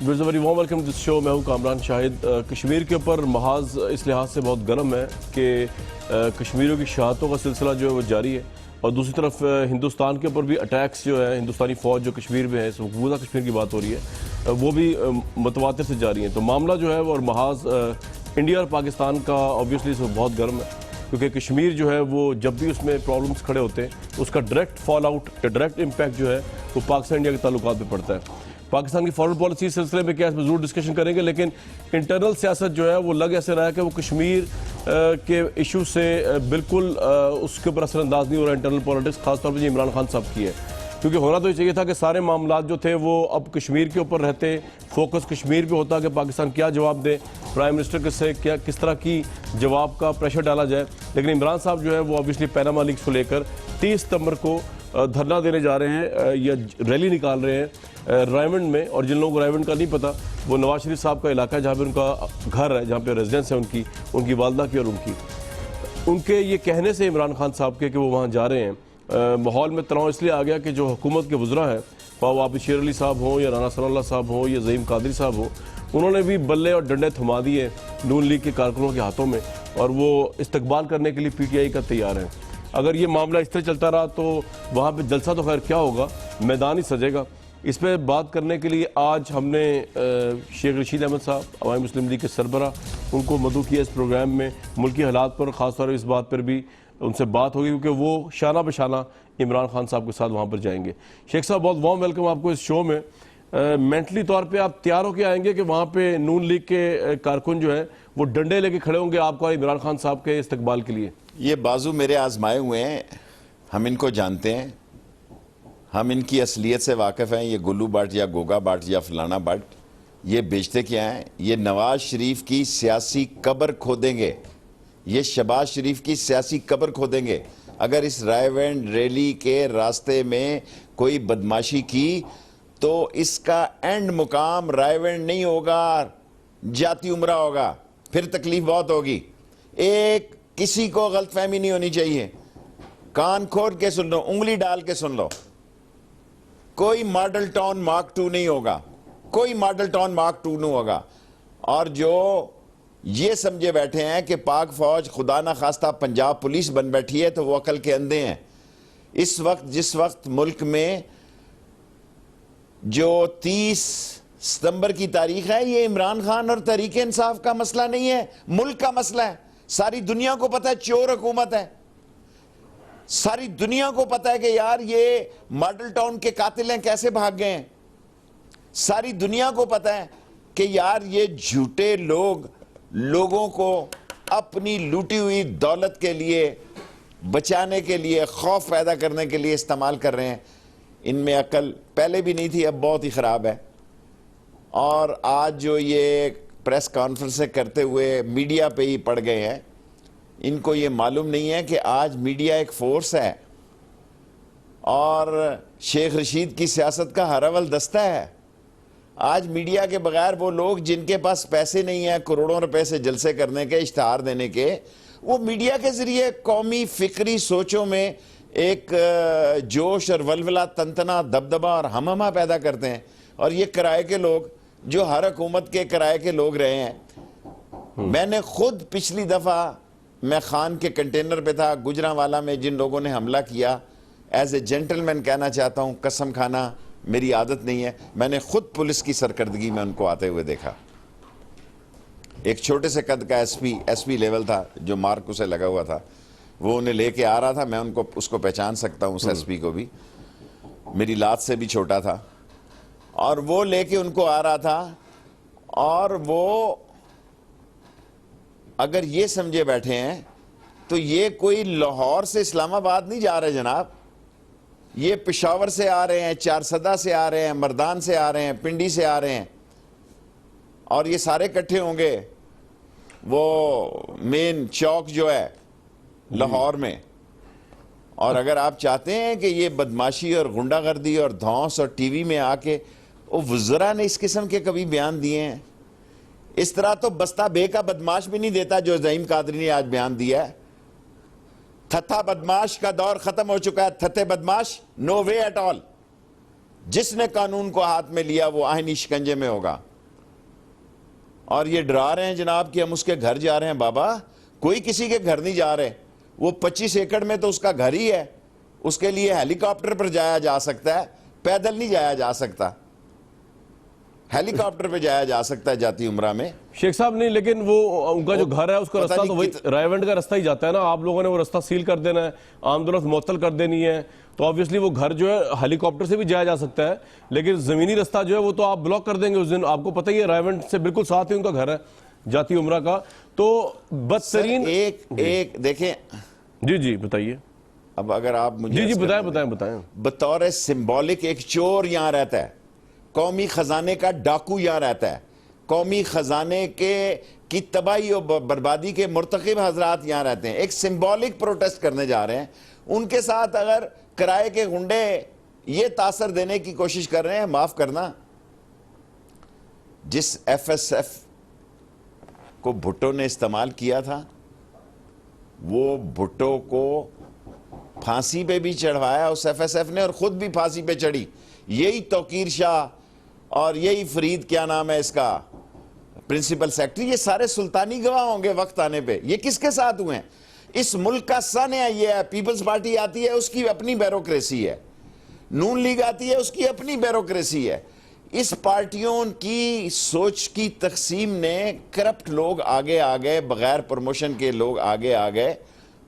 Very warm welcome this show. मैं हूं कामरान शाहिद। कश्मीर के ऊपर महाज इस लिहाज से बहुत गर्म है कि कश्मीरियों की शहादतों का सिलसिला जो है वो जारी है, और दूसरी तरफ हिंदुस्तान के ऊपर भी अटैक्स जो है, हिंदुस्तानी फ़ौज जो कश्मीर में है, इस मकबूजा कश्मीर की बात हो रही है, वो भी मुतवातिर से जारी है। तो मामला जो है वो और महाज इंडिया और पाकिस्तान का ऑब्वियसली बहुत गर्म है, क्योंकि कश्मीर जो है वो जब भी उसमें प्रॉब्लम्स खड़े होते हैं उसका डायरेक्ट फॉल आउट या डायरेक्ट इम्पैक्ट जो है वो पाकिस्तान इंडिया के ताल्लुकात पे पड़ता है। पाकिस्तान की फॉरेन पॉलिसी सिलसिले में क्या इसमें ज़रूर डिस्कशन करेंगे, लेकिन इंटरनल सियासत जो है वो लग ऐसे रहा है कि वो कश्मीर के इशू से बिल्कुल उसके ऊपर असरअंदाज नहीं हो रहा। इंटरनल पॉलिटिक्स खासतौर पर इमरान खान साहब की है, क्योंकि होना तो ये चाहिए था कि सारे मामला जो थे वो अब कश्मीर के ऊपर रहते, फोकस कश्मीर पे होता कि पाकिस्तान क्या जवाब दे, प्राइम मिनिस्टर से क्या किस तरह की जवाब का प्रेशर डाला जाए। लेकिन इमरान साहब जो है वो ऑब्वियसली पैनामा लीक्स को लेकर 30 सितंबर को धरना देने जा रहे हैं या रैली निकाल रहे हैं रायमंड में। और जिन लोगों को रायमंड का नहीं पता, वो नवाज शरीफ साहब का इलाका है जहाँ पे उनका घर है, जहाँ पे रेजिडेंस है उनकी वालदा की और उनके ये कहने से इमरान खान साहब के कि वो वहाँ जा रहे हैं। माहौल में तनाव इसलिए आ गया कि जो हुकूमत के वज़रा हैं, वो आप शेर अली साहब हों या राना सनाउल्लाह साहब हों या ज़हीम कादरी साहब हों, उन्होंने भी बल्ले और डंडे थमा दिए नून लीग के कारकुनों के हाथों में, और वो इस्तकबाल करने के लिए PTI का तैयार हैं। अगर ये मामला इस तरह चलता रहा तो वहाँ पे जलसा तो खैर क्या होगा, मैदान ही सजेगा। इस पर बात करने के लिए आज हमने शेख रशीद अहमद साहब, अवामी मुस्लिम लीग के सरबरा, उनको मदऊ किया इस प्रोग्राम में। मुल्की हालात पर ख़ासतौर पर इस बात पर भी उनसे बात होगी, क्योंकि वो शाना बशाना इमरान खान साहब के साथ वहाँ पर जाएंगे। शेख साहब, बहुत वार्म वेलकम आपको इस शो में। मेंटली तौर पे आप तैयार होकर आएंगे कि वहाँ पे नून लीग के कारकुन जो है वो डंडे लेके खड़े होंगे आपको इमरान खान साहब के इस्तकबाल के लिए? ये बाजू मेरे आजमाए हुए हैं, हम इनको जानते हैं, हम इनकी असलियत से वाकिफ़ हैं। ये गुल्लू बाट या गोगा बाट या फलाना बाट, ये बेचते क्या हैं? ये नवाज शरीफ की सियासी कब्र खोदेंगे, ये शहबाज शरीफ की सियासी कब्र खोदेंगे। अगर इस रायबंद रैली के रास्ते में कोई बदमाशी की तो इसका एंड मुकाम रायबंद नहीं होगा, जाती उमरा होगा, फिर तकलीफ बहुत होगी। एक किसी को गलतफहमी नहीं होनी चाहिए, कान खोल के सुन लो, उंगली डाल के सुन लो, कोई मॉडल टाउन मार्क 2 नहीं होगा, कोई मॉडल टाउन मार्क 2 नहीं होगा। और जो ये समझे बैठे हैं कि पाक फौज खुदा ना खास्ता पंजाब पुलिस बन बैठी है, तो वो अकल के अंधे हैं। इस वक्त जिस वक्त मुल्क में जो 30 सितंबर की तारीख है, ये इमरान खान और तहरीक इंसाफ का मसला नहीं है, मुल्क का मसला है। सारी दुनिया को पता है चोर हुकूमत है, सारी दुनिया को पता है कि यार ये मॉडल टाउन के कातिल हैं, कैसे भाग गए हैं। सारी दुनिया को पता है कि यार ये झूठे लोग लोगों को अपनी लूटी हुई दौलत के लिए बचाने के लिए, खौफ पैदा करने के लिए इस्तेमाल कर रहे हैं। इनमें अकल पहले भी नहीं थी, अब बहुत ही ख़राब है। और आज जो ये प्रेस कॉन्फ्रेंस करते हुए मीडिया पे ही पड़ गए हैं, इनको ये मालूम नहीं है कि आज मीडिया एक फोर्स है और शेख रशीद की सियासत का हर अव्वल दस्ता है। आज मीडिया के बगैर वो लोग जिनके पास पैसे नहीं है करोड़ों रुपए से जलसे करने के, इश्तहार देने के, वो मीडिया के जरिए कौमी फिक्री सोचों में एक जोश और वलवला, तंतना, दबदबा और हमहमा पैदा करते हैं। और ये किराए के लोग जो हर हुकूमत के किराए के लोग रहे हैं। मैंने खुद पिछली दफ़ा मैं खान के कंटेनर पे था गुजरांवाला में, जिन लोगों ने हमला किया, एज ए जेंटलमैन कहना चाहता हूँ, कसम खाना मेरी आदत नहीं है, मैंने खुद पुलिस की सरकर्दगी में उनको आते हुए देखा। एक छोटे से कद का एसपी लेवल था जो मार्क उसे लगा हुआ था, वो उन्हें लेके आ रहा था। मैं उसको पहचान सकता हूँ, उस एसपी को भी, मेरी लात से भी छोटा था, और वो लेके उनको आ रहा था। और वो अगर ये समझे बैठे हैं तो ये कोई लाहौर से इस्लामाबाद नहीं जा रहे जनाब, ये पेशावर से आ रहे हैं, चारसदा से आ रहे हैं, मर्दान से आ रहे हैं, पिंडी से आ रहे हैं, और ये सारे इकट्ठे होंगे वो मेन चौक जो है लाहौर में। और अगर आप चाहते हैं कि ये बदमाशी और गुंडागर्दी और धौंस और टीवी में आके, वो वज़रा ने इस किस्म के कभी बयान दिए हैं? इस तरह तो बस्ता बे का बदमाश भी नहीं देता जो ज़हीम कादरी ने आज बयान दिया है। थथा बदमाश का दौर खत्म हो चुका है, थथे बदमाश नो वे एट ऑल। जिसने कानून को हाथ में लिया वो आईनी शिकंजे में होगा। और ये डरा रहे हैं जनाब कि हम उसके घर जा रहे हैं। बाबा, कोई किसी के घर नहीं जा रहे, वो 25 एकड़ में तो उसका घर ही है, उसके लिए हेलीकॉप्टर पर जाया जा सकता है, पैदल नहीं जाया जा सकता। हेलीकॉप्टर पे जाया जा सकता है जाती उम्रा में। शेख साहब नहीं, लेकिन वो उनका जो घर है उसका रास्ता तो वही रायवंड का रास्ता ही जाता है ना। आप लोगों ने वो रास्ता सील कर देना है, आमदोलत मुअत्तल कर देनी है, तो ऑब्वियसली वो घर जो है हेलीकॉप्टर से भी जाया जा सकता है, लेकिन जमीनी रास्ता जो है वो तो आप ब्लॉक कर देंगे उस दिन। आपको पता ही है रायवंड से बिल्कुल साथ ही उनका घर है जाती उम्रा का। तो बदतरीन एक देखें। जी जी बताइए। अब अगर आप मुझे जी बताएं। बतौर सिंबॉलिक एक चोर यहां रहता है, कौमी खजाने का डाकू यहां रहता है, कौमी खजाने की तबाही और बर्बादी के मुर्तकिब हजरात यहां रहते हैं, एक सिंबॉलिक प्रोटेस्ट करने जा रहे हैं। उनके साथ अगर किराए के गुंडे ये तासर देने की कोशिश कर रहे हैं, माफ करना, जिस FSF को भुट्टो ने इस्तेमाल किया था, वो भुट्टो को फांसी पे भी चढ़वाया उस FSF ने, और खुद भी फांसी पे चढ़ी। यही तौकीर शाह और यही फरीद, क्या नाम है इसका, प्रिंसिपल सेक्रेटरी, ये सारे सुल्तानी गवाह होंगे वक्त आने पे। ये किसके साथ हुए हैं? इस मुल्क का सन है ये है। पीपल्स पार्टी आती है, उसकी अपनी ब्यूरोक्रेसी है। नून लीग आती है, उसकी अपनी ब्यूरोक्रेसी है। इस पार्टियों की सोच की तकसीम ने करप्ट लोग आगे आ गए, बगैर प्रमोशन के लोग आगे आ गए।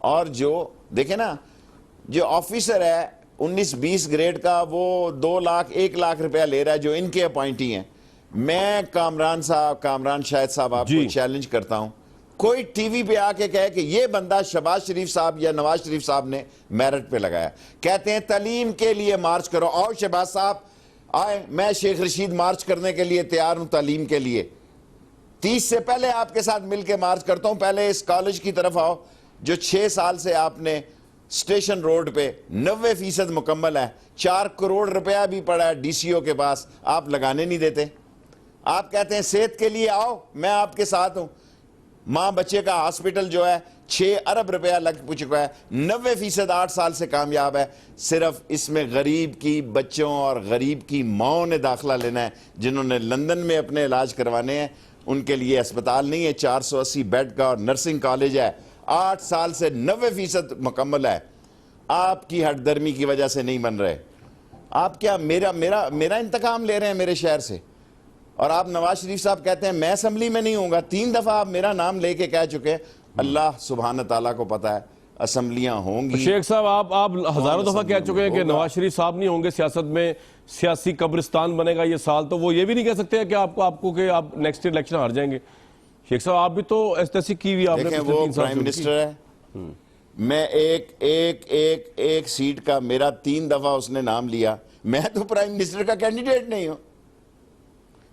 और जो देखे ना, जो ऑफिसर है 19-20 ग्रेड का, वो 2 लाख 1 लाख रुपया ले रहा है, जो इनके अपॉइंटी हैं। मैं कामरान शाहिद साहब आपको चैलेंज करता हूं, कोई टीवी पे आके कहे कि ये बंदा शहबाज शरीफ साहब या नवाज शरीफ साहब ने मेरिट पे लगाया। कहते हैं तालीम के लिए मार्च करो, आओ शहबाज साहब आए, मैं शेख रशीद मार्च करने के लिए तैयार हूं तालीम के लिए। 30 से पहले आपके साथ मिलकर मार्च करता हूं। पहले इस कॉलेज की तरफ आओ जो 6 साल से आपने स्टेशन रोड पे 90% मुकम्मल है, 4 करोड़ रुपया भी पड़ा है DCO के पास, आप लगाने नहीं देते। आप कहते हैं सेहत के लिए आओ, मैं आपके साथ हूं। मां बच्चे का हॉस्पिटल जो है 6 अरब रुपया लग चुका है, 90% 8 साल से कामयाब है। सिर्फ इसमें गरीब की बच्चों और गरीब की माओं ने दाखिला लेना है, जिन्होंने लंदन में अपने इलाज करवाने हैं। उनके लिए अस्पताल नहीं है, 480 बेड का और नर्सिंग कॉलेज है, 8 साल से 90% मुकम्मल है। आपकी हटदर्मी की वजह से नहीं बन रहे। आप क्या मेरा इंतकाम ले रहे हैं मेरे शहर से? और आप नवाज शरीफ साहब कहते हैं मैं असम्बली में नहीं होऊंगा। 3 दफा आप मेरा नाम लेके कह चुके हैं। अल्लाह सुभान ताला को पता है असम्बलियां होंगी। शेख साहब आप हजारों दफा कह चुके हैं कि नवाज शरीफ साहब नहीं होंगे सियासत में, सियासी कब्रिस्तान बनेगा ये साल। तो वो ये भी नहीं कह सकते कि आपको कि आप नेक्स्ट इलेक्शन हार जाएंगे। शेख साहब आप भी तो ऐसी की हुई आपने, देखें वो प्राइम मिनिस्टर है। मैं एक सीट का मेरा 3 दफा उसने नाम लिया। मैं तो प्राइम मिनिस्टर का कैंडिडेट नहीं हूं।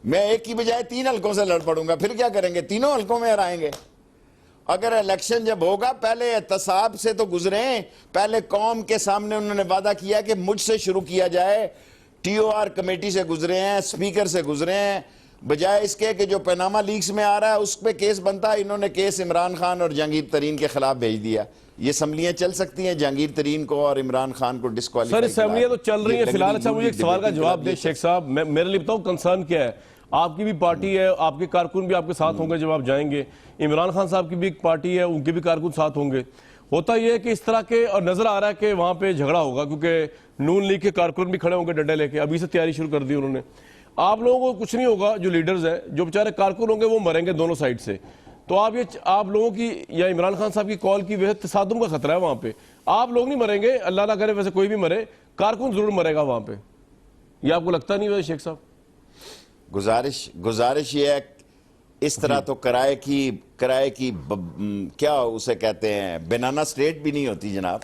मैं एक की बजाय 3 हल्कों से लड़ पड़ूंगा, फिर क्या करेंगे? तीनों हल्कों में हराएंगे। अगर इलेक्शन जब होगा, पहले एहतसाब से तो गुजरे, पहले कौम के सामने उन्होंने वादा किया कि मुझसे शुरू किया जाए। TOR कमेटी से गुजरे हैं, स्पीकर से गुजरे हैं, बजाय इसके कि जो पनामा लीक्स में आ रहा है उस पर केस बनता है, इन्होंने केस इमरान खान और जहांगीर तरीन के खिलाफ भेज दिया। ये असम्बलियां चल सकती हैं जहांगीर तरीन को और इमरान खान को डिस्क्वालीफाई। सर असम्बलियां तो चल रही है फिलहाल। अच्छा मुझे एक सवाल का जवाब दे शेख साहब, मेरे लिए बताओ कंसर्न क्या है? आपकी भी पार्टी है, आपके कारकुन भी आपके साथ होंगे जब आप जाएंगे। इमरान खान साहब की भी एक पार्टी है, उनके भी कारकुन साथ होंगे। होता यह है कि इस तरह के, और नजर आ रहा है कि वहां पे झगड़ा होगा, क्योंकि नून लीग के कारकुन भी खड़े होंगे डंडे लेके, अभी से तैयारी शुरू कर दी उन्होंने। आप लोगों को कुछ नहीं होगा, जो लीडर्स हैं, जो बेचारे कारकुन होंगे वो मरेंगे दोनों साइड से। तो आप लोगों की या इमरान खान साहब की कॉल की वजह तसादुम का खतरा है वहां पे। आप लोग नहीं मरेंगे, अल्लाह ना करे वैसे कोई भी मरे, कारकुन जरूर मरेगा वहां पे। ये आपको लगता नहीं वैसे शेख साहब? गुजारिश ये है, इस तरह तो किराए की क्या उसे कहते हैं, बनाना स्टेट भी नहीं होती जनाब,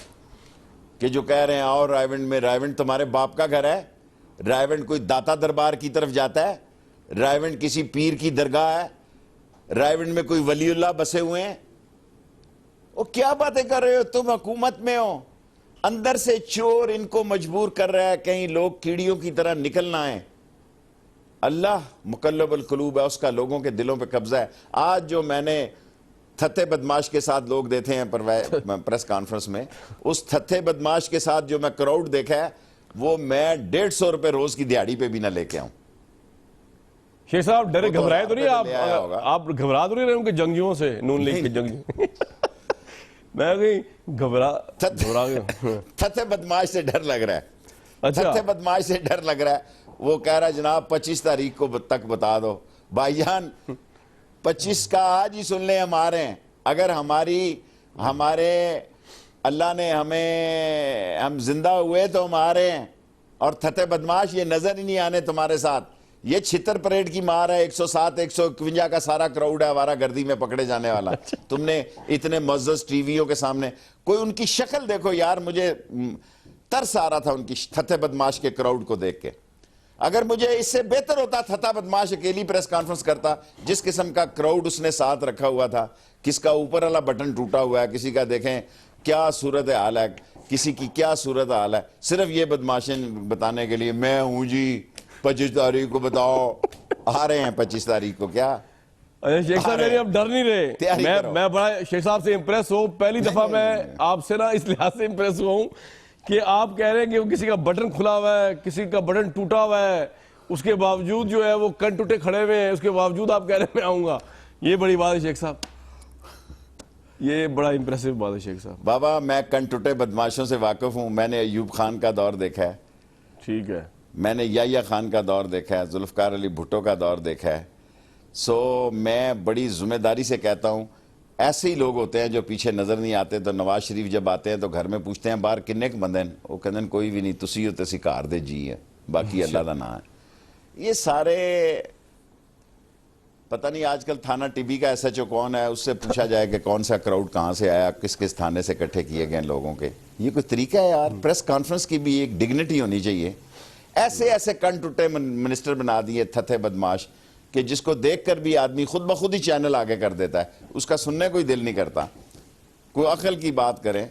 कि जो कह रहे हैं और रायवंड में, रायवंड तुम्हारे बाप का घर है, रायवंड कोई दाता दरबार की तरफ जाता है, रायवंड किसी पीर की दरगाह है, रायवंड में कोई वलीउल्लाह बसे हुए हैं। वो क्या बातें कर रहे हो तुम? हुकूमत में हो, अंदर से चोर इनको मजबूर कर रहा है कहीं लोग कीड़ियों की तरह निकलना है। अल्लाह मुकल्लबुल कुलूब है, उसका लोगों के दिलों पे कब्जा है। आज जो मैंने थत्थे बदमाश के साथ लोग देखे हैं प्रेस कॉन्फ्रेंस में, उस थत्थे बदमाश के साथ जो मैं क्राउड देखा है, वो मैं 150 रुपए रोज की दिहाड़ी पे भी ना लेके आऊं। शेख साहब डरे वो तो घबराए तो नहीं ले आया होगा। आप घबरा तो नहीं रहे उनके जंगियों से, नून लीग के जंगियों? मैं कहीं घबरा गया। थथे बदमाश से डर लग रहा है। अच्छा, थथे बदमाश से डर लग रहा है। वो कह रहा है जनाब 25 तारीख को तक बता दो। भाईजान 25 का आज ही सुन ले हम आ रहे हैं। अगर हमारे अल्लाह ने हम जिंदा हुए तो हम आ रहे हैं। और थथे बदमाश ये नजर ही नहीं आने तुम्हारे साथ। ये छितर परेड की मार है। 107 151 का सारा क्राउड है आवारा गर्दी में पकड़े जाने वाला। तुमने इतने मुअज़्ज़ज़ टीवियों के सामने कोई उनकी शक्ल देखो यार, मुझे तरस आ रहा था उनकी थथे बदमाश के क्राउड को देख के। अगर मुझे इससे बेहतर होता थथा बदमाश अकेली प्रेस कॉन्फ्रेंस करता। जिस किस्म का क्राउड उसने साथ रखा हुआ था, किसका ऊपर वाला बटन टूटा हुआ है, किसी का देखें क्या सूरत हाल है, किसी की क्या सूरत हाल है, सिर्फ ये बदमाशें बताने के लिए मैं हूं जी 25 तारीख को बताओ। आ रहे हैं 25 तारीख को क्या? अरे शेख साहब मेरी अब डर नहीं तैयारी रहे। करो। मैं बड़ा शेख साहब से इंप्रेस हूँ। पहली दफा मैं आपसे ना इस लिहाज से इंप्रेस हुआ हूँ कि आप कह रहे हैं कि वो किसी का बटन खुला हुआ है, किसी का बटन टूटा हुआ है, उसके बावजूद जो है वो कन टूटे खड़े हुए हैं, उसके बावजूद आप कह रहे हैं मैं आऊंगा। ये बड़ी बात है शेख साहब, ये बड़ा इंप्रेसिव बात है शेख साहब। बाबा मैं कन टूटे बदमाशों से वाकिफ हूं। मैंने अयूब खान का दौर देखा है, ठीक है, मैंने याह्या खान का दौर देखा है, जुल्फ़कार अली भुट्टो का दौर देखा है। सो मैं बड़ी जिम्मेदारी से कहता हूं, ऐसे ही लोग होते हैं जो पीछे नजर नहीं आते। तो नवाज शरीफ जब आते हैं तो घर में पूछते हैं बाहर किन्ने क बंदे हैं, वो कहते हैं कोई भी नहीं, तुसी हो ते घर दे जी है, बाकी अल्लाह का नाम है। ये सारे पता नहीं आजकल थाना टीबी का एसएचओ कौन है, उससे पूछा जाए कि कौन सा क्राउड कहां से आया, किस किस थाने से इकट्ठे किए गए लोगों के। ये कोई तरीका है यार? प्रेस कॉन्फ्रेंस की भी एक डिग्निटी होनी चाहिए। ऐसे ऐसे कन टूटे मिनिस्टर बना दिए थथे बदमाश कि जिसको देखकर भी आदमी खुद ब खुद ही चैनल आगे कर देता है, उसका सुनने कोई दिल नहीं करता। कोई अकल की बात करें,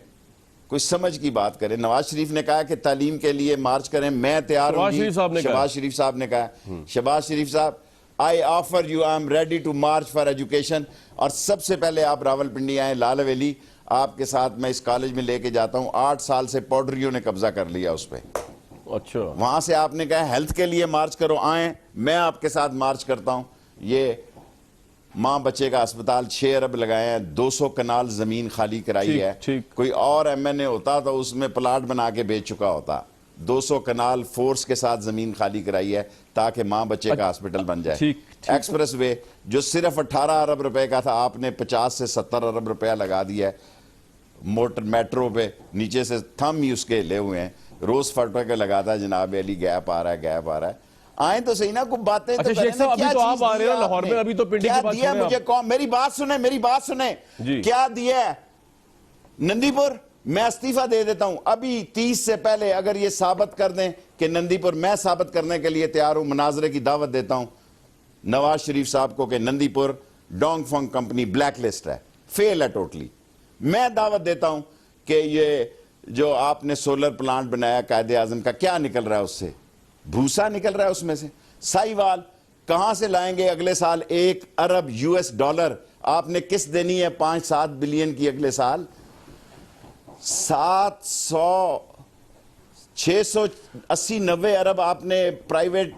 कोई समझ की बात करें। नवाज शरीफ ने कहा कि तालीम के लिए मार्च करें, मैं तैयार हूं। शहबाज शरीफ साहब ने कहा, शहबाज शरीफ साहब I offer you, I am ready to march for education. और सबसे पहले आप रावलपिंडी आए, लाल हवेली आपके साथ मैं इस कॉलेज में लेके जाता हूं। 8 साल से पौडरियों ने कब्जा कर लिया उस पर। अच्छा, वहां से आपने कहा हेल्थ के लिए मार्च करो, आए मैं आपके साथ मार्च करता हूं। ये मां बच्चे का अस्पताल 6 अरब लगाए हैं, 200 कनाल जमीन खाली कराई है। कोई और एमएनए होता तो उसमें प्लाट बना के बेच चुका होता। 200 कनाल फोर्स के साथ जमीन खाली कराई है ताकि मां बच्चे का हॉस्पिटल बन जाए। एक्सप्रेस वे जो सिर्फ 18 अरब रुपए का था, आपने 50 से 70 अरब रुपया लगा दिया है। मोटर मेट्रो पे नीचे से थम ही उसके हिले हुए हैं, रोज फटो के लगाता है जनाब अली गैप आ रहा है, गैप आ रहा है। आए तो सही ना, कुछ बातें अच्छा शेख साहब अभी तो आप आ रहे हो लाहौर में, अभी तो पिंडी की बात दिया मुझे कौन? मेरी बात सुने, मेरी बात सुने। क्या दिया है नंदीपुर? मैं इस्तीफा दे देता हूं अभी 30 से पहले। अगर ये साबित कर दें कि नंदीपुर, मैं साबित करने के लिए तैयार हूं, मुनाजरे की दावत देता हूं नवाज शरीफ साहब को कि Nandipur Dong Fong company blacklist है, फेल है टोटली। मैं दावत देता हूं कि ये जो आपने सोलर प्लांट बनाया कायदे आजम का, क्या निकल रहा है उससे? भूसा निकल रहा है उसमें से। साहिवाल कहां से लाएंगे अगले साल 1 अरब US डॉलर? आपने किस्त देनी है 5-7 बिलियन की अगले साल। 700 680-90 अरब आपने प्राइवेट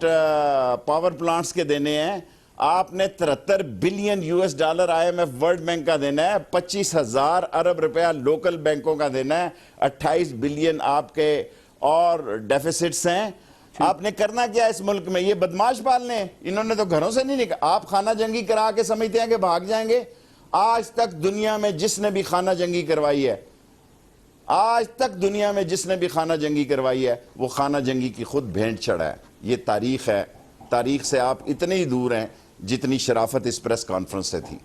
पावर प्लांट्स के देने हैं। आपने 73 billion US dollar IMF world bank का देना है। 25,000 अरब रुपया लोकल बैंकों का देना है। 28 बिलियन आपके और डेफिसिट्स हैं। आपने करना क्या इस मुल्क में? ये बदमाश पालने, इन्होंने तो घरों से नहीं निकला। आप खाना जंगी करा के समझते हैं कि भाग जाएंगे। आज तक दुनिया में जिसने भी खाना जंगी करवाई है, आज तक दुनिया में जिसने भी खाना जंगी करवाई है, वो खाना जंगी की खुद भेंट चढ़ा है। ये तारीख है। तारीख से आप इतने ही दूर हैं जितनी शराफत इस प्रेस कॉन्फ्रेंस से थी।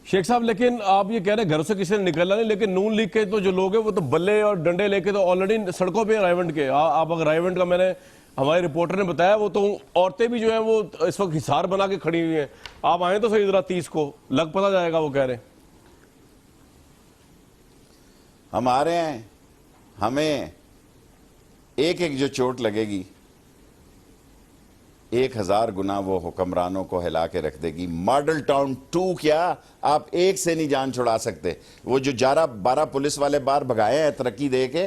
शेख साहब लेकिन आप ये कह रहे हैं घरों से किसी ने निकलना नहीं, लेकिन नून लीग के तो जो लोग हैं वो तो बल्ले और डंडे लेके तो ऑलरेडी सड़कों पे रायवंड के। आप अगर रायवंड का, मैंने हमारे रिपोर्टर ने बताया, वो तो औरतें भी जो है वो इस वक्त हिसार बना के खड़ी हुई हैं। आप आए तो सही जरा 30 को लग पता जाएगा, वो कह रहे हैं। हम आ रहे हैं, हमें एक एक जो चोट लगेगी 1000 गुना वो हुक्मरानों को हिला के रख देगी। मॉडल टाउन 2 क्या, आप एक से नहीं जान छुड़ा सकते। वो जो 12 पुलिस वाले बाहर भगाए हैं तरक्की दे के,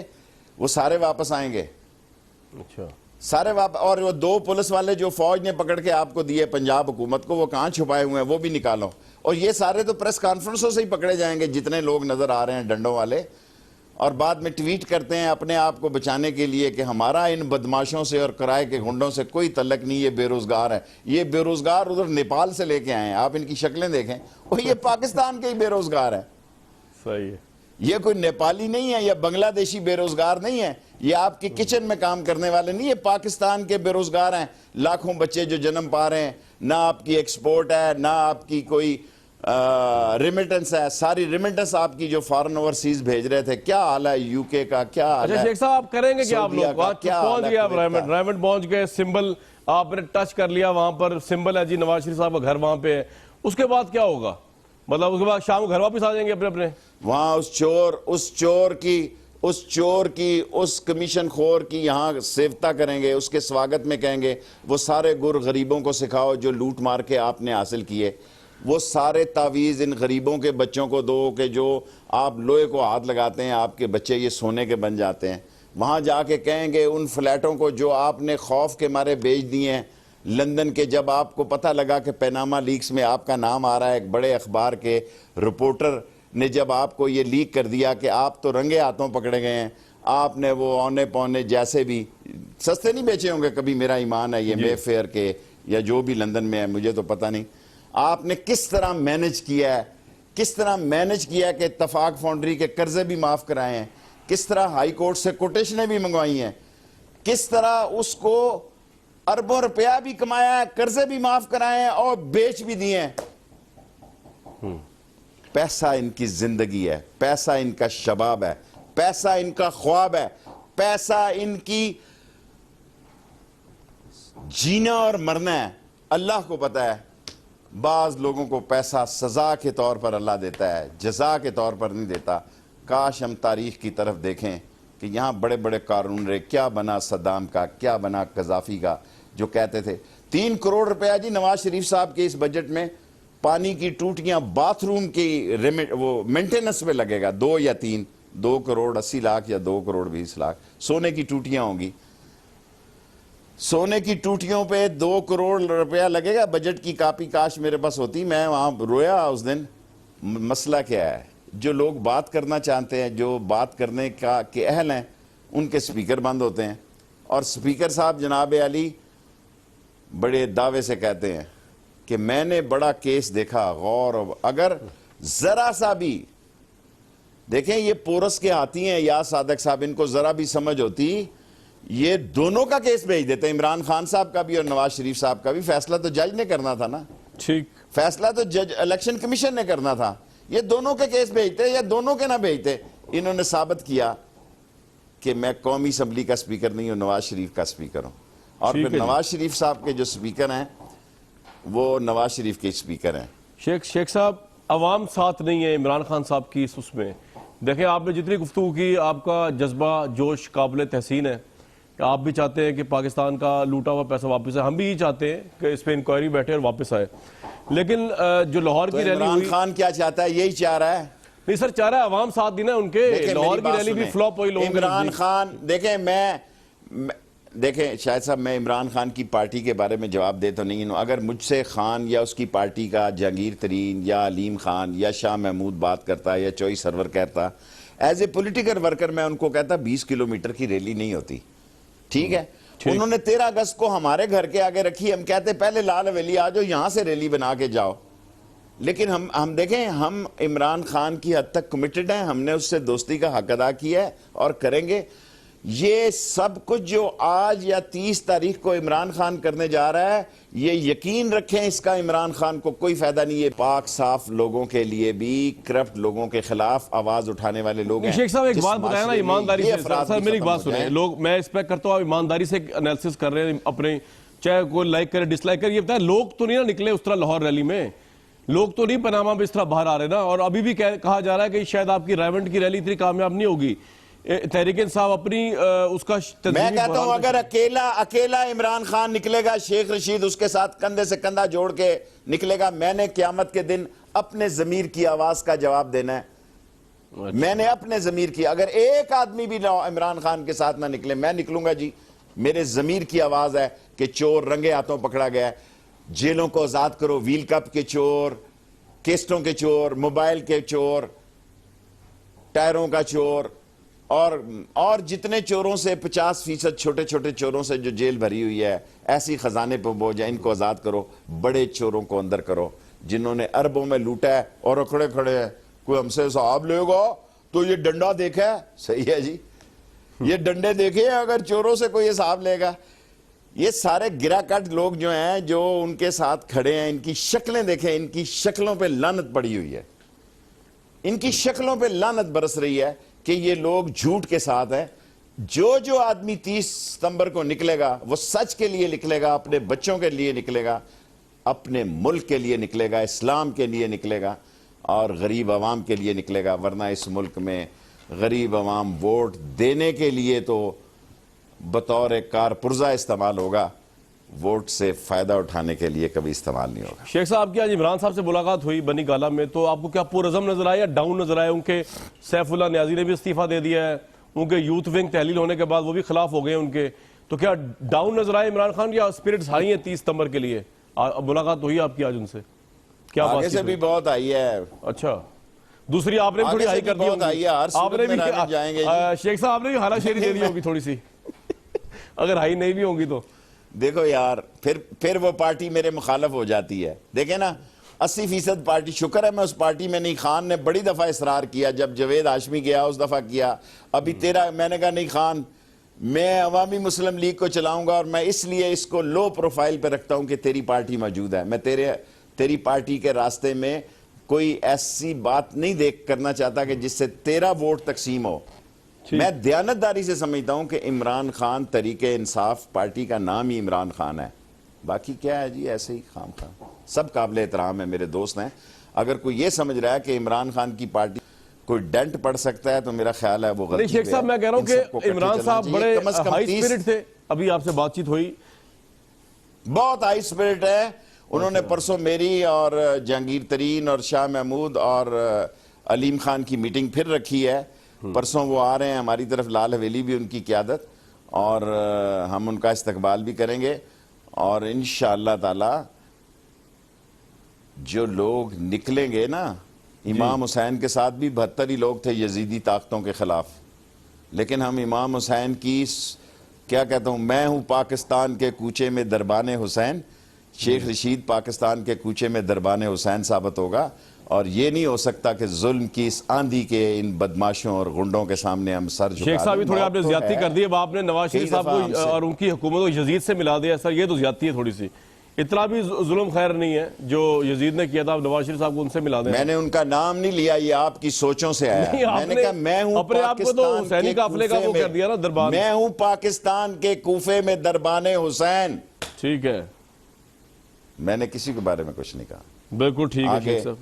वो सारे वापस आएंगे। अच्छा, सारे और वो 2 पुलिस वाले जो फौज ने पकड़ के आपको दिए पंजाब हुकूमत को, वो कहाँ छुपाए हुए हैं वो भी निकालो। और ये सारे तो प्रेस कॉन्फ्रेंसों से ही पकड़े जाएंगे जितने लोग नजर आ रहे हैं डंडों वाले, और बाद में ट्वीट करते हैं अपने आप को बचाने के लिए कि हमारा इन बदमाशों से और किराए के गुंडों से कोई तल्लक नहीं, ये बेरोजगार है। ये बेरोजगार उधर नेपाल से लेके आए हैं, आप इनकी शक्लें देखें, और ये पाकिस्तान के ही बेरोजगार है। सही है। ये कोई नेपाली नहीं है या बांग्लादेशी बेरोजगार नहीं है, ये आपके किचन में काम करने वाले नहीं है, पाकिस्तान के बेरोजगार हैं। लाखों बच्चे जो जन्म पा रहे हैं, ना आपकी एक्सपोर्ट है ना आपकी कोई रिमिटेंस है। सारी रिमिटेंस आपकी जो फॉरेन ओवरसीज भेज रहे थे, क्या हाल है यूके का, क्या हाल अच्छा है। शेख साहब, आप करेंगे क्या? आप सऊदीया लोग का वहां क्या पहुंच हाल गए, है आप कुवैत का? रायमंड पहुंच गए, सिंबल आपने टच कर लिया, वहां पर सिंबल है जी, नवाज शरीफ साहब का घर वहां पे है। उसके बाद क्या होगा? मतलब उसके बाद शाम को घर वापस आ जाएंगे अपने अपने? वहां उस चोर की उस कमीशन खोर की यहाँ सेवता करेंगे, उसके स्वागत में कहेंगे वो सारे गुर गरीबों को सिखाओ जो लूट मार के आपने हासिल किए। वो सारे तावीज़ इन गरीबों के बच्चों को दो कि जो आप लोहे को हाथ लगाते हैं आपके बच्चे ये सोने के बन जाते हैं। वहाँ जाके कहेंगे उन फ्लैटों को जो आपने खौफ के मारे बेच दिए हैं लंदन के, जब आपको पता लगा कि पैनामा लीक्स में आपका नाम आ रहा है, एक बड़े अखबार के रिपोर्टर ने जब आपको ये लीक कर दिया कि आप तो रंगे हाथों पकड़े गए हैं, आपने वो औने पौने जैसे भी सस्ते नहीं बेचे होंगे कभी, मेरा ईमान है, ये मेफेयर के या जो भी लंदन में है मुझे तो पता नहीं, आपने किस तरह मैनेज किया है, किस तरह मैनेज किया है कि इत्तफाक फाउंड्री के कर्जे भी माफ़ कराए हैं, किस तरह हाई कोर्ट से कोटेशनें भी मंगवाई हैं, किस तरह उसको अरबों रुपया भी कमाया है, कर्जे भी माफ़ कराए हैं और बेच भी दिए हैं। पैसा इनकी जिंदगी है, पैसा इनका शबाब है, पैसा इनका ख्वाब है, पैसा इनकी जीना और मरना है। अल्लाह को पता है, बाज लोगों को पैसा सजा के तौर पर अल्लाह देता है, जजा के तौर पर नहीं देता। काश हम तारीख की तरफ देखें कि यहाँ बड़े बड़े कानून रहे, क्या बना सद्दाम का, क्या बना कजाफी का, जो कहते थे 3 करोड़ रुपया जी नवाज शरीफ साहब के इस बजट में पानी की टूटियां बाथरूम की वो मेंटेनेंस में लगेगा 2 या 3, 2 करोड़ 80 लाख या 2 करोड़ 20 लाख सोने की टूटियां होंगी। सोने की टूटियों पे 2 करोड़ रुपया लगेगा। बजट की कापी काश मेरे पास होती, मैं वहां रोया उस दिन। मसला क्या है, जो लोग बात करना चाहते हैं, जो बात करने का के अहल हैं, उनके स्पीकर बंद होते हैं। और स्पीकर साहब जनाब अली बड़े दावे से कहते हैं कि मैंने बड़ा केस देखा, गौर अगर जरा सा भी देखें, ये पोरस के हाथी हैं या सादक साहब, इनको जरा भी समझ होती ये दोनों का केस भेज देते, इमरान खान साहब का भी और नवाज शरीफ साहब का भी। फैसला तो जज ने करना था ना, ठीक, फैसला तो जज इलेक्शन कमीशन ने करना था। ये दोनों के केस भेजते या दोनों के ना भेजते। इन्होंने साबित किया कि मैं कौमी असम्बली का स्पीकर नहीं हूं, नवाज शरीफ का स्पीकर हूं। और फिर नवाज शरीफ साहब के जो स्पीकर हैं वो नवाज शरीफ के स्पीकर हैं। शेख साहब, अवाम साथ नहीं है इमरान खान साहब की उसमें। देखें, आपने जितनी गुफ्तगू की, आपका जज्बा जोश काबिल तहसीन है कि आप भी चाहते हैं कि पाकिस्तान का लूटा हुआ पैसा वापस आए, हम भी यही चाहते हैं कि इस पर इंक्वायरी बैठे और वापस आए। लेकिन जो लाहौर की रैली इमरान खान क्या चाहता है? यही चाह रहा है। नहीं सर, चाह रहा है अवाम साथ देना उनके। लाहौर की रैली भी फ्लॉप हुई लोगों की। इमरान खान देखें शायद साहब, मैं इमरान खान की पार्टी के बारे में जवाब दे तो नहीं हूँ। अगर मुझसे खान या उसकी पार्टी का जहांगीर तरीन या अलीम खान या शाह महमूद बात करता या चोई सरवर कहता, एज ए पॉलिटिकल वर्कर मैं उनको कहता 20 किलोमीटर की रैली नहीं होती, ठीक है। उन्होंने 13 अगस्त को हमारे घर के आगे रखी, हम कहते पहले लाल हवेली आ जाओ, यहां से रैली बना के जाओ। लेकिन हम देखें, हम इमरान खान की हद तक कमिटेड हैं, हमने उससे दोस्ती का हक अदा किया है और करेंगे। ये सब कुछ जो आज या 30 तारीख को इमरान खान करने जा रहा है, ये यकीन रखें इसका इमरान खान को कोई फायदा नहीं है। पाक साफ लोगों के लिए भी करप्ट लोगों के खिलाफ आवाज उठाने वाले लोग हैं। शेख साहब, एक बात बताया ना ईमानदारी से। सर मेरी एक बात सुने, लोग, मैं एक्सपेक्ट करता हूँ आप ईमानदारी से एनालिसिस कर रहे हैं अपने, चाहे कोई लाइक करे डिसलाइक करे। ये बताया, लोग तो नहीं ना निकले उस तरह लाहौर रैली में, लोग तो नहीं पनामा में इस तरह बाहर आ रहे ना। और अभी भी कहा जा रहा है कि शायद आपकी रायमंड की रैली इतनी कामयाब नहीं होगी। तहरीक इंसाफ अपनी उसका, मैं कहता हूं अगर अकेला इमरान खान निकलेगा, शेख रशीद उसके साथ कंधे से कंधा जोड़ के निकलेगा, मैंने क़यामत के दिन अपने ज़मीर की आवाज का जवाब देना है। मैंने अपने ज़मीर की, अगर एक आदमी भी इमरान खान के साथ ना निकले, मैं निकलूंगा जी। मेरे ज़मीर की आवाज़ है कि चोर रंगे हाथों पकड़ा गया है। जेलों को आज़ाद करो, व्हील कप के चोर, केस्टों के चोर, मोबाइल के चोर, टायरों का चोर और जितने चोरों से 50% छोटे छोटे चोरों से जो जेल भरी हुई है, ऐसी खजाने पर बोझ है, इनको आज़ाद करो। बड़े चोरों को अंदर करो जिन्होंने अरबों में लूटा है और खड़े खड़े हैं, कोई हमसे हिसाब लेगा तो ये डंडा देखा है। सही है जी, ये डंडे देखे हैं, अगर चोरों से कोई हिसाब लेगा। ये सारे गिराकट लोग जो हैं, जो उनके साथ खड़े हैं, इनकी शक्लें देखें, इनकी शक्लों पे लानत पड़ी हुई है, इनकी शक्लों पे लानत बरस रही है कि ये लोग झूठ के साथ हैं। जो आदमी 30 सितंबर को निकलेगा वो सच के लिए निकलेगा, अपने बच्चों के लिए निकलेगा, अपने मुल्क के लिए निकलेगा, इस्लाम के लिए निकलेगा और गरीब आवाम के लिए निकलेगा। वरना इस मुल्क में गरीब आवाम वोट देने के लिए तो बतौर एक कारपुर्जा इस्तेमाल होगा, वोट से फायदा उठाने के लिए कभी इस्तेमाल नहीं होगा। शेख साहब की आज इमरान साहब से मुलाकात हुई बनी गाला में, तो आपको क्या पुरअज़म नजर आया या डाउन नजर आया? उनके सैफुल्लाह न्याजी ने भी इस्तीफा दे दिया है, उनके यूथ विंग तहलील होने के बाद वो भी खिलाफ हो गए उनके, तो क्या डाउन नजर आया इमरान खान या स्पिरिट्स हाई है 30 सितंबर के लिए? मुलाकात हुई आपकी आज उनसे, क्या आगे से भी बहुत आई है। अच्छा, दूसरी आपने भी थोड़ी हाई कर दी होगी, आपने भी जाएंगे शेख साहब आपने भी हाला शेरी दे दी होगी थोड़ी सी अगर हाई नहीं भी होंगी तो। देखो यार, फिर वो पार्टी मेरे मुखालफ हो जाती है। देखे ना, 80% पार्टी, शुक्र है मैं उस पार्टी में नहीं। खान ने बड़ी दफा इसरार किया, जब जवेद हाशमी गया उस दफा किया, अभी तेरा मैंने कहा नहीं खान, मैं अवामी मुस्लिम लीग को चलाऊंगा और मैं इसलिए इसको लो प्रोफाइल पे रखता हूं कि तेरी पार्टी मौजूद है। मैं तेरी पार्टी के रास्ते में कोई ऐसी बात नहीं देख करना चाहता कि जिससे तेरा वोट तकसीम हो। मैं दयानतदारी से समझता हूं कि इमरान खान तरीके इंसाफ पार्टी का नाम ही इमरान खान है, बाकी क्या है जी, ऐसे ही खाम खा। सब काबिल एहतराम है, मेरे दोस्त हैं। अगर कोई ये समझ रहा है कि इमरान खान की पार्टी कोई डेंट पड़ सकता है तो मेरा ख्याल है वो गलती। शेख साहब मैं कह रहा हूं कि इमरान साहब बड़े हाई स्पिरिट थे, अभी आपसे बातचीत हुई, बहुत हाई स्पिरिट है। उन्होंने परसों मेरी और जहांगीर तरीन और शाह महमूद और अलीम खान की मीटिंग फिर रखी है। परसों वो आ रहे हैं हमारी तरफ, लाल हवेली भी उनकी क़यादत, और हम उनका इस्तकबाल भी करेंगे। और इंशाअल्लाह ताला जो लोग निकलेंगे ना, इमाम हुसैन के साथ भी 72 ही लोग थे यजीदी ताकतों के खिलाफ, लेकिन हम इमाम हुसैन की क्या कहता हूं, मैं हूं पाकिस्तान के कूचे में दरबाने हुसैन, शेख रशीद पाकिस्तान के कूचे में दरबाने हुसैन साबित होगा। और ये नहीं हो सकता कि जुल्म की इस आंधी के इन बदमाशों और गुंडों के सामने हम सर झुका दें। शेख साहब भी थोड़ी आपने ज्यादती कर दी है, आपने नवाज शरीफ साहब को और उनकी हुकूमत को यजीद से मिला दिया सर, ये तो ज्यादती है थोड़ी सी। इतना भी जुल्म खैर नहीं है जो यजीद ने किया था, आप नवाज शरीफ साहब को उनसे मिला दें। मैंने उनका नाम नहीं लिया, ये आपकी सोचों से आया। मैंने कहा मैं हूं अपने आप को तो हुसैनी काफिले का वो कर दिया ना दरबान, मैं हूं पाकिस्तान के कूफे में दरबाने हुसैन। ठीक है, मैंने किसी के बारे में कुछ नहीं कहा। बिल्कुल ठीक है शेख साहब,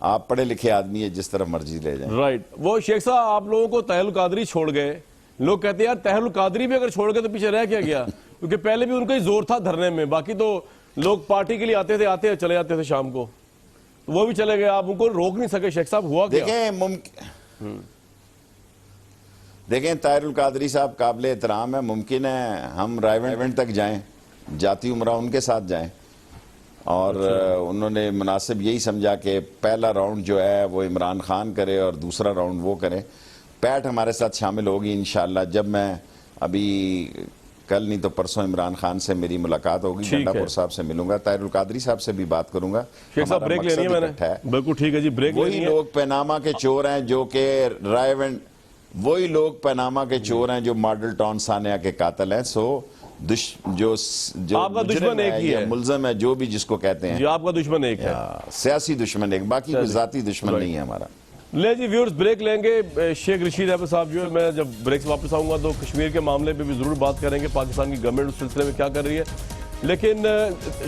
आप पढ़े लिखे आदमी है, जिस तरफ मर्जी ले जाएं। राइट। वो शेख साहब आप लोगों को तहल कादरी छोड़ गए, लोग कहते हैं यार तहल कादरी भी अगर छोड़ गए तो पीछे रह क्या गया, क्योंकि पहले भी उनका ही जोर था धरने में, बाकी तो लोग पार्टी के लिए आते थे चले जाते थे शाम को, तो वो भी चले गए, आप उनको रोक नहीं सके। शेख साहब हुआ क्या? देखें ताहिरुल कादरी साहब काबिल एहतराम है, मुमकिन है हम रायवेंट तक जाएं, जाती उमरा उनके साथ जाएं, और उन्होंने मुनासिब यही समझा कि पहला राउंड जो है वो इमरान खान करे और दूसरा राउंड वो करें। पैट हमारे साथ शामिल होगी इंशाअल्लाह, जब मैं अभी कल नहीं तो परसों इमरान खान से मेरी मुलाकात होगी, गंडापुर साहब से मिलूंगा, ताहिरुल कादरी साहब से भी बात करूंगा। शेख साहब ब्रेक लेनी है मैंने, बिल्कुल ठीक है जी, ब्रेक वही लोग पनामा के चोर हैं जो कि रायवेंट, वही लोग पनामा के चोर हैं जो मॉडल टाउन सानिया के कातिल हैं। सो जो आपका दुश्मन एक ही है, मुल्ज़म है, जो भी जिसको कहते हैं, जो आपका दुश्मन एक है, सियासी दुश्मन एक, बाकी कोई जाती दुश्मन नहीं है हमारा। ले जी व्यूअर्स, ब्रेक लेंगे। शेख रशीद अहमद साहब जो है, मैं जब ब्रेक से वापस आऊंगा तो कश्मीर के मामले पे भी जरूर बात करेंगे, पाकिस्तान की गवर्नमेंट उस सिलसिले में क्या कर रही है। लेकिन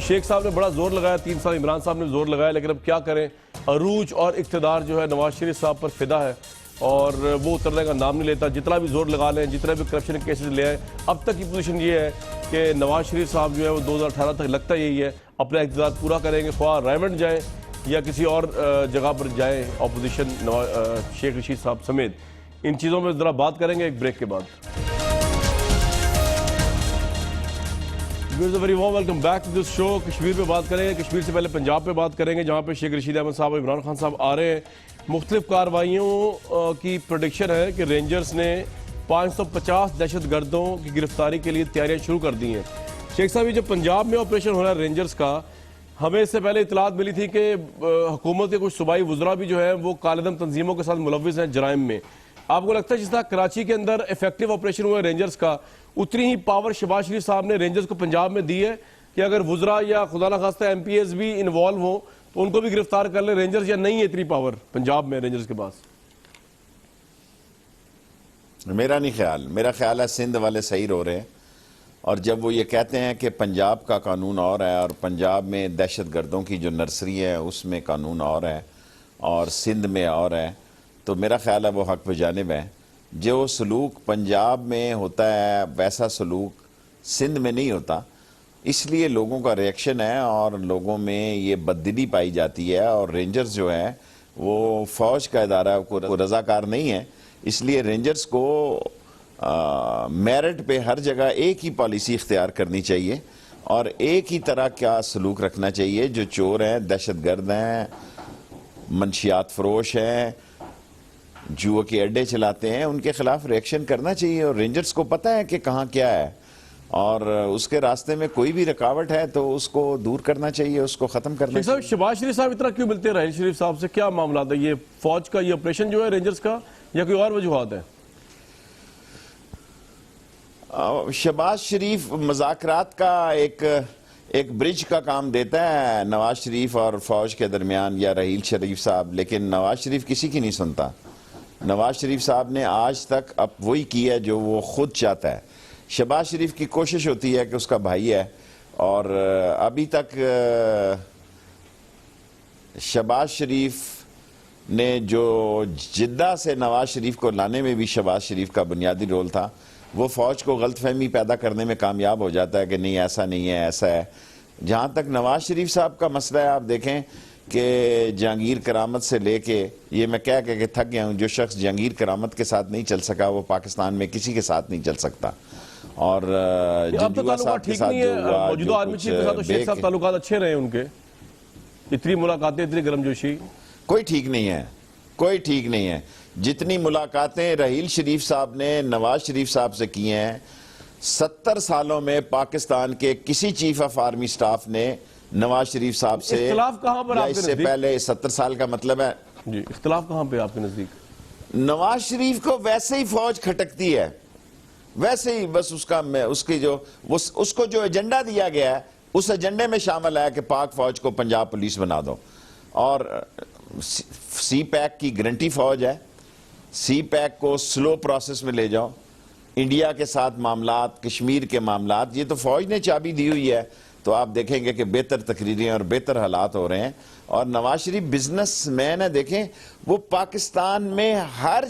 शेख साहब ने बड़ा जोर लगाया, 3 साल इमरान साहब ने जोर लगाया, लेकिन अब क्या करें, अरूज और इक़्तिदार जो है नवाज शरीफ साहब पर फिदा है और वो उतरने का नाम नहीं लेता। जितना भी जोर लगा लें, जितने भी करप्शन केसेस ले आए, अब तक की पोजीशन ये है कि नवाज शरीफ साहब जो है वो 2018 तक लगता यही है अपना इक़्तिदार पूरा करेंगे, ख्वाह रायवेंट जाए या किसी और जगह पर जाए अपोजिशन शेख रशीद साहब समेत। इन चीज़ों में ज़रा बात करेंगे एक ब्रेक के बाद। Very warm welcome back to this show. Kashmir पे बात करेंगे, कश्मीर से पहले पंजाब पे बात करेंगे, जहां पे शेख रशीद अहमद साहब, इमरान खान साहब आ रहे हैं। मुख्तलिफ कार्रवाइयों की प्रोडिक्शन है कि रेंजर्स ने 550 दहशतगर्दों की गिरफ्तारी के लिए तैयारियां शुरू कर दी हैं। शेख साहब, ये जो पंजाब में ऑपरेशन हो रहा है रेंजर्स का, हमें इससे पहले इतलात मिली थी कि हुकूमत के कुछ सूबाई वुज़रा भी जो है वो कालेदम तंजीमों के साथ मुलविस हैं जराइम में। आपको लगता है जिस तरह कराची के अंदर इफेक्टिव ऑपरेशन हुआ है रेंजर्स का, उतनी ही पावर शहबाज शरीफ साहब ने रेंजर्स को पंजाब में दी है कि अगर वुज़रा या खुदा ना खास्ता MPs भी इन्वॉल्व हो तो उनको भी गिरफ्तार कर ले रेंजर्स, या नहीं है इतनी पावर पंजाब में रेंजर्स के पास? मेरा नहीं ख्याल, मेरा ख्याल है सिंध वाले सही रो रहे हैं। और जब वो ये कहते हैं कि पंजाब का कानून और है और पंजाब में दहशतगर्दों की जो नर्सरी है उसमें कानून और है और सिंध में और है, तो मेरा ख्याल है वो हक पे जानिब है। जो सलूक पंजाब में होता है वैसा सलूक सिंध में नहीं होता, इसलिए लोगों का रिएक्शन है और लोगों में ये बददिली पाई जाती है। और रेंजर्स जो है वो फ़ौज का इदारा को रज़ाकार नहीं है, इसलिए रेंजर्स को मेरिट पे हर जगह एक ही पॉलिसी इख्तियार करनी चाहिए और एक ही तरह का सलूक रखना चाहिए। जो चोर हैं, दहशतगर्द हैं, मंशियात फरोश हैं, जुआ के अड्डे चलाते हैं, उनके खिलाफ रिएक्शन करना चाहिए। और रेंजर्स को पता है कि कहाँ क्या है और उसके रास्ते में कोई भी रुकावट है तो उसको दूर करना चाहिए, उसको ख़त्म करना चाहिए। शहबाज शरीफ साहब इतना क्यों मिलते रहे शरीफ साहब से? क्या मामला है ये फौज का, ये ऑपरेशन जो है रेंजर्स का, या कोई और वजूहत है? शहबाज शरीफ मज़ाकरात का एक ब्रिज का काम देता है नवाज शरीफ और फौज के दरमियान या रहील शरीफ साहब, लेकिन नवाज शरीफ किसी की नहीं सुनता। नवाज शरीफ साहब ने आज तक अब वही किया जो वो खुद चाहता है। शहबाज शरीफ की कोशिश होती है कि उसका भाई है और अभी तक शहबाज शरीफ ने जो जिद्दा से नवाज शरीफ को लाने में भी शहबाज शरीफ का बुनियादी रोल था, वो फौज को गलतफहमी पैदा करने में कामयाब हो जाता है कि नहीं ऐसा नहीं है, ऐसा है। जहाँ तक नवाज शरीफ साहब का मसला है, आप देखें कि जहांगीर करामत से लेके, ये मैं कह के थक गया हूँ, जो शख्स जहांगीर करामत के साथ नहीं चल सका वो पाकिस्तान में किसी के साथ नहीं चल सकता। और जंजुआ साहब के साथ जो हुआ, मौजूदा आर्मी चीफ के साथ तो शेख साहब ताल्लुकात अच्छे रहे उनके, इतनी मुलाकातें, इतनी गर्मजोशी, कोई ठीक नहीं है, कोई ठीक नहीं है। जितनी मुलाकातें रहील शरीफ साहब ने नवाज शरीफ साहब से की हैं, 70 सालों में पाकिस्तान के किसी चीफ ऑफ आर्मी स्टाफ ने नवाज शरीफ साहब से, इख्तिलाफ कहां पर आपके इससे पहले 70 साल का मतलब है जी, इख्तिलाफ कहां पे आपके नजदीक? नवाज शरीफ को वैसे ही फौज खटकती है, वैसे ही बस उसकी जो उसको जो एजेंडा दिया गया है उस एजेंडे में शामिल है कि पाक फौज को पंजाब पुलिस बना दो। और सी पैक की गारंटी फौज है, सी पैक को स्लो प्रोसेस में ले जाओ। इंडिया के साथ मामलात, कश्मीर के मामलात, ये तो फौज ने चाबी दी हुई है। तो आप देखेंगे कि बेहतर तकरीरें और बेहतर हालात हो रहे हैं। और नवाज शरीफ बिजनेसमैन है, देखें वो पाकिस्तान में हर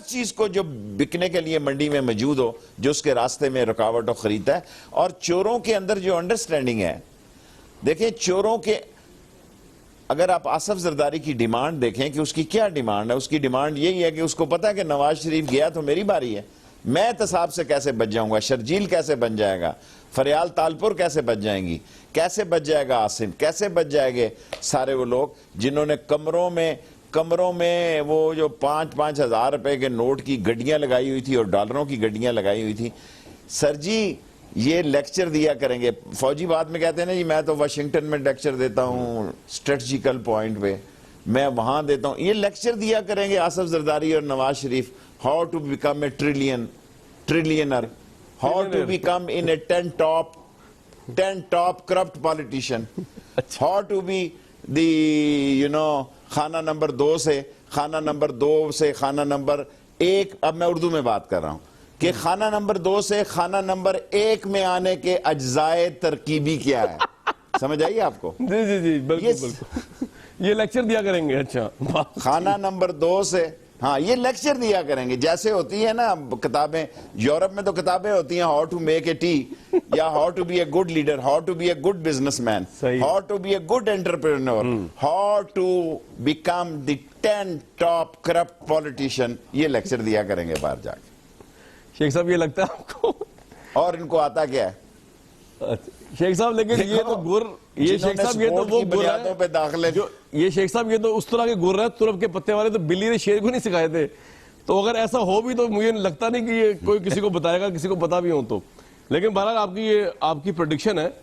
चीज को जो बिकने के लिए मंडी में मौजूद हो, जो उसके रास्ते में रुकावट हो, खरीदता है। और चोरों के अंदर जो अंडरस्टैंडिंग है, देखें चोरों के, अगर आप आसफ जरदारी की डिमांड देखें कि उसकी क्या डिमांड है, उसकी डिमांड यही है कि उसको पता है कि नवाज शरीफ गया तो मेरी बारी है, मैं एहतसाब से कैसे बच जाऊंगा, शर्जील कैसे बन जाएगा, फरियाल तालपुर कैसे बच जाएंगी, कैसे बच जाएगा आसिम, कैसे बच जाएंगे सारे वो लोग जिन्होंने कमरों में वो जो 5-5 हज़ार रुपए के नोट की गड्डियां लगाई हुई थी और डॉलरों की गड्डियां लगाई हुई थी। सर जी ये लेक्चर दिया करेंगे, फौजी बाद में कहते हैं ना जी मैं तो वाशिंगटन में लेक्चर देता हूँ स्ट्रेटजिकल पॉइंट पे, मैं वहां देता हूँ, ये लेक्चर दिया करेंगे आसफ जरदारी और Nawaz Sharif, how to become a trillionaire, how to become in a 10 top corrupt politician, how to be the खाना नंबर 2 से खाना नंबर 1। अब मैं उर्दू में बात कर रहा हूं कि खाना नंबर 2 से खाना नंबर 1 में आने के अज्जाए तरकीबी क्या है, समझ आइए आपको? जी बिल्कुल। ये लेक्चर दिया करेंगे। अच्छा, खाना नंबर 2 से, हाँ ये लेक्चर दिया करेंगे। जैसे होती है ना किताबें, यूरोप में तो किताबें होती हैं how to make a tea, या how to be a good leader, how to be a good businessman, how to be a good entrepreneur, how to become the 10 top corrupt politician, ये lecture दिया करेंगे बाहर जाके। शेख साहब ये लगता है आपको? और इनको आता क्या है? अच्छा, शेख साहब लेकिन ये तो गुर, ये शेख साहब ये तो वो गुर है पे दाखिले जो, ये शेख साहब ये तो उस तरह के गुर है, तुरब के पत्ते वाले, तो बिल्ली ने शेर को नहीं सिखाए थे। तो अगर ऐसा हो भी तो मुझे लगता नहीं कि ये कोई किसी को बताएगा, किसी को पता भी हो तो। लेकिन बहरहाल आपकी ये आपकी प्रेडिक्शन है,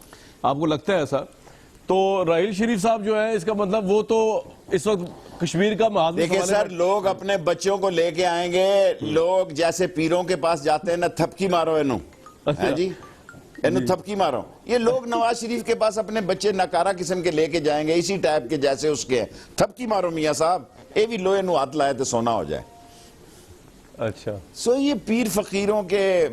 आपको लगता है ऐसा। तो राहील शरीफ साहब जो है, इसका मतलब वो तो इस वक्त कश्मीर का महाज। देखिए सर, लोग अपने बच्चों को लेके आएंगे, लोग जैसे पीरों के पास जाते हैं ना, थपकी मारो इन्हों, है जी, इन्हों थपकी मारो। ये लोग नवाज शरीफ के पास अपने बच्चे नकारा किस्म के लेके जाएंगे, इसी टाइप के जैसे उसके हैं। थपकी मारो मियाँ साहब, ये भी लोहे नु हाथ लाए तो सोना हो जाए। अच्छा, सो ये पीर फकीरों के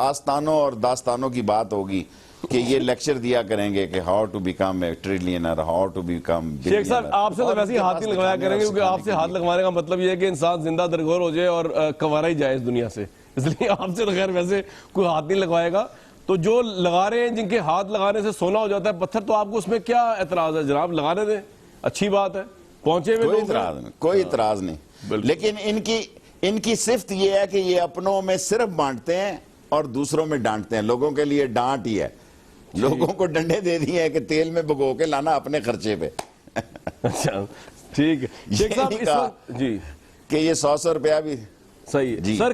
आस्थानों और दास्तानों की बात होगी कि ये लेक्चर दिया करेंगे कि how to become a trillionaire, how to become. Sheikh साहब आपसे तो वैसे ही हाथ नहीं लगाया करेंगे, क्योंकि आपसे हाथ लगवाने का मतलब ये है कि इंसान जिंदा दरगोर हो जाए और कवारा ही जाए इस दुनिया से, इसलिए आपसे तो खैर वैसे कोई हाथ नहीं लगवाएगा। तो जो लगा रहे हैं, जिनके हाथ लगाने से सोना हो जाता है पत्थर, तो आपको उसमें क्या एतराज है जनाब? लगाने दें, अच्छी बात है, पहुंचे हुए कोई इतराज नहीं। लेकिन इनकी सिफ्त ये है कि ये अपनों में सिर्फ बांटते हैं और दूसरों में डांटते हैं। लोगों के लिए डांट ही है, लोगों को डंडे दे दिए हैं कि तेल में भिगो के लाना अपने खर्चे पे। अच्छा ठीक है शेख साहब, इस वक्त जी कि ये 100 रुपया भी सही है सर।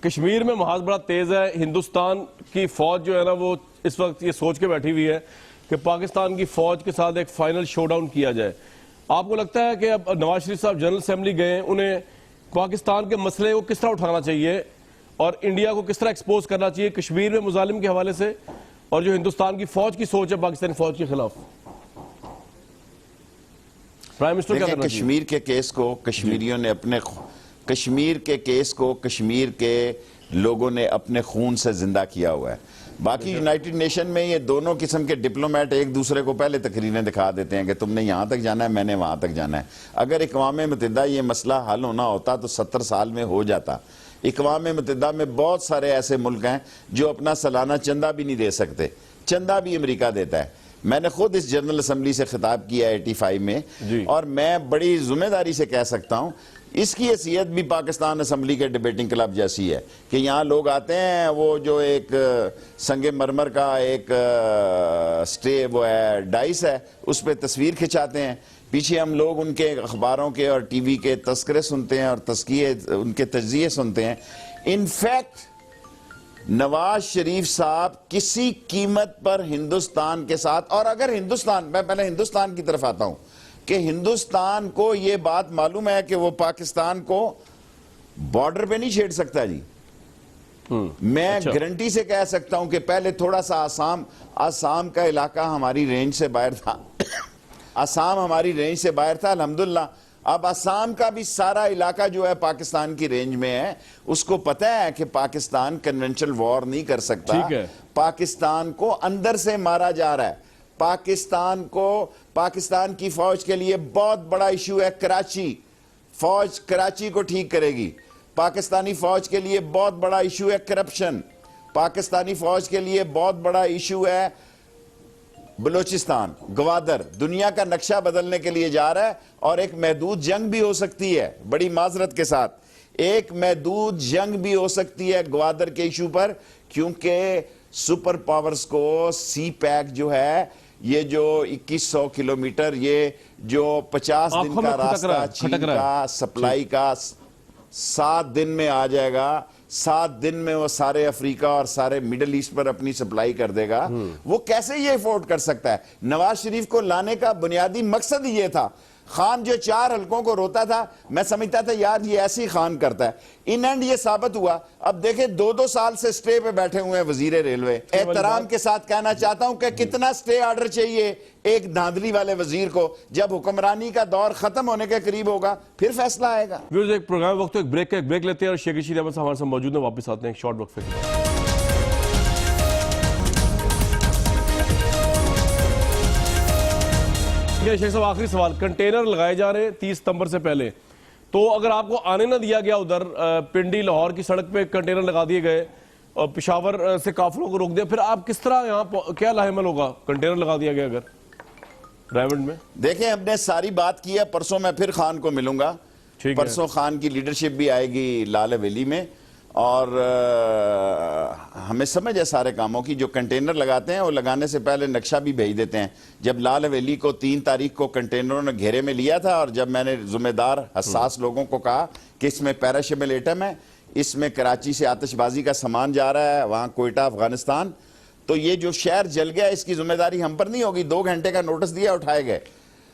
कश्मीर में महाज बड़ा तेज है। हिंदुस्तान की फौज जो है ना, वो इस वक्त ये सोच के बैठी हुई है कि पाकिस्तान की फौज के साथ एक फाइनल शोडाउन किया जाए। आपको लगता है कि अब नवाज शरीफ साहब जनरल असेंबली गए, उन्हें पाकिस्तान के मसले को किस तरह उठाना चाहिए और इंडिया को किस तरह एक्सपोज करना चाहिए कश्मीर में मुजालिम के हवाले से, और जो हिंदुस्तान की फौज की सोच है पाकिस्तानी फौज के खिलाफ? प्राइम मिनिस्टर क्या करना चाहिए? कश्मीर के केस को कश्मीरियों ने अपने, कश्मीर के केस को कश्मीर के लोगों ने अपने खून से जिंदा किया हुआ है। बाकी यूनाइटेड नेशन में ये दोनों किस्म के डिप्लोमेट एक दूसरे को पहले तकरीरें दिखा देते हैं कि तुमने यहां तक जाना है, मैंने वहां तक जाना है। अगर इक़वाम मुत्तहिदा ये मसला हल होना होता तो 70 साल में हो जाता। इक़वाम मुत्तहिदा में बहुत सारे ऐसे मुल्क हैं जो अपना सालाना चंदा भी नहीं दे सकते, चंदा भी अमेरिका देता है। मैंने खुद इस जनरल असम्बली से खिताब किया 85 में, और मैं बड़ी जिम्मेदारी से कह सकता हूं इसकी हैसियत भी पाकिस्तान असम्बली के डिबेटिंग क्लब जैसी है कि यहाँ लोग आते हैं, वो जो एक संगे मरमर का एक स्टे वो है डाइस है, उस पर तस्वीर खिंचाते हैं, पीछे हम लोग उनके अखबारों के और टीवी के तस्करे सुनते हैं और तस्किए उनके तज्जिए सुनते हैं। इनफैक्ट नवाज शरीफ साहब किसी कीमत पर हिंदुस्तान के साथ, और अगर हिंदुस्तान, मैं पहले हिंदुस्तान की तरफ आता हूं कि हिंदुस्तान को यह बात मालूम है कि वो पाकिस्तान को बॉर्डर पे नहीं छेड़ सकता जी। मैं गारंटी से कह सकता हूं कि पहले थोड़ा सा आसाम का इलाका हमारी रेंज से बाहर था आसाम हमारी रेंज से बाहर था, अल्हम्दुलिल्लाह अब आसाम का भी सारा इलाका जो है पाकिस्तान की रेंज में है। उसको पता है कि पाकिस्तान कन्वेंशनल वॉर नहीं कर सकता, पाकिस्तान को अंदर से मारा जा रहा है। पाकिस्तान की फौज के लिए बहुत बड़ा इशू है कराची, फौज कराची को ठीक करेगी। पाकिस्तानी फौज के लिए बहुत बड़ा इशू है करप्शन, पाकिस्तानी फौज के लिए बहुत बड़ा इशू है बलूचिस्तान, गवादर। दुनिया का नक्शा बदलने के लिए जा रहा है और एक महदूद जंग भी हो सकती है, बड़ी माजरत के साथ, एक महदूद जंग भी हो सकती है ग्वादर के इशू पर, क्योंकि सुपर पावर्स को सी पैक जो है, ये जो 2100 किलोमीटर, ये जो 50 दिन का रास्ता चीन का सप्लाई का 7 दिन में आ जाएगा। 7 दिन में वो सारे अफ्रीका और सारे मिडिल ईस्ट पर अपनी सप्लाई कर देगा। वो कैसे ये अफोर्ड कर सकता है? नवाज शरीफ को लाने का बुनियादी मकसद ही ये था। खान जो 4 हल्कों को रोता था, मैं समझता था यार ये ऐसे ही खान करता है। इन एंड ये साबित हुआ। अब देखे 2-2 साल से स्टे पे बैठे हुए हैं वजीर रेलवे। एहतराम के साथ कहना चाहता हूं कि कितना स्टे ऑर्डर चाहिए एक धांधली वाले वजीर को? जब हुक्मरानी का दौर खत्म होने के करीब होगा फिर फैसला आएगा। एक प्रोग्राम वक्त एक ब्रेक लेते हैं और शेख रशीद अहमद साहब हमारे साथ मौजूद हैं, वापस आते हैं शॉर्ट वक्त पे। शेख साहब आखिरी सवाल, कंटेनर लगाए जा रहे हैं 30 सितंबर से पहले, तो अगर आपको आने ना दिया गया उधर पिंडी लाहौर की सड़क पे कंटेनर लगा दिए गए और पेशावर से काफिलों को रोक दिया, फिर आप किस तरह यहाँ क्या लाहेमल होगा? कंटेनर लगा दिया गया अगर रायवंड में। देखें हमने सारी बात की है, परसों मैं फिर खान को मिलूंगा, परसों खान की लीडरशिप भी आएगी लाल हवेली में और हमें समझ है सारे कामों की। जो कंटेनर लगाते हैं वो लगाने से पहले नक्शा भी भेज देते हैं। जब लाल हवेली को 3 तारीख को कंटेनरों ने घेरे में लिया था और जब मैंने जिम्मेदार हसास लोगों को कहा कि इसमें पेरिशेबल एटम है, इसमें कराची से आतिशबाजी का सामान जा रहा है, वहाँ कोयटा अफगानिस्तान, तो ये जो शहर जल गया इसकी जिम्मेदारी हम पर नहीं होगी। 2 घंटे का नोटिस दिया, उठाए गए।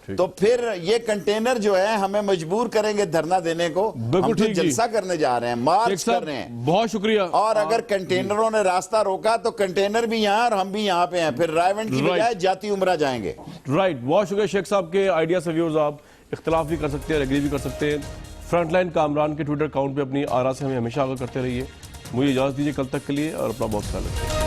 तो फिर ये कंटेनर जो है हमें मजबूर करेंगे धरना देने को। हम तो जलसा करने जा रहे हैं, मार्च कर रहे हैं। बहुत शुक्रिया। और अगर कंटेनरों ने रास्ता रोका तो कंटेनर भी यहाँ और हम भी यहाँ पे हैं, फिर रायवंड की बजाय जाती उमरा जाएंगे। राइट, बहुत शुक्रिया शेख साहब के आइडिया से। व्यूअर्स, आप इख्तलाफ भी कर सकते हैं, एग्री भी कर सकते हैं। फ्रंटलाइन कामरान के ट्विटर अकाउंट पे अपनी आरा से हमें हमेशा आगाह करते रहिए। मुझे इजाजत दीजिए कल तक के लिए, और अपना बहुत ख्याल रखिए।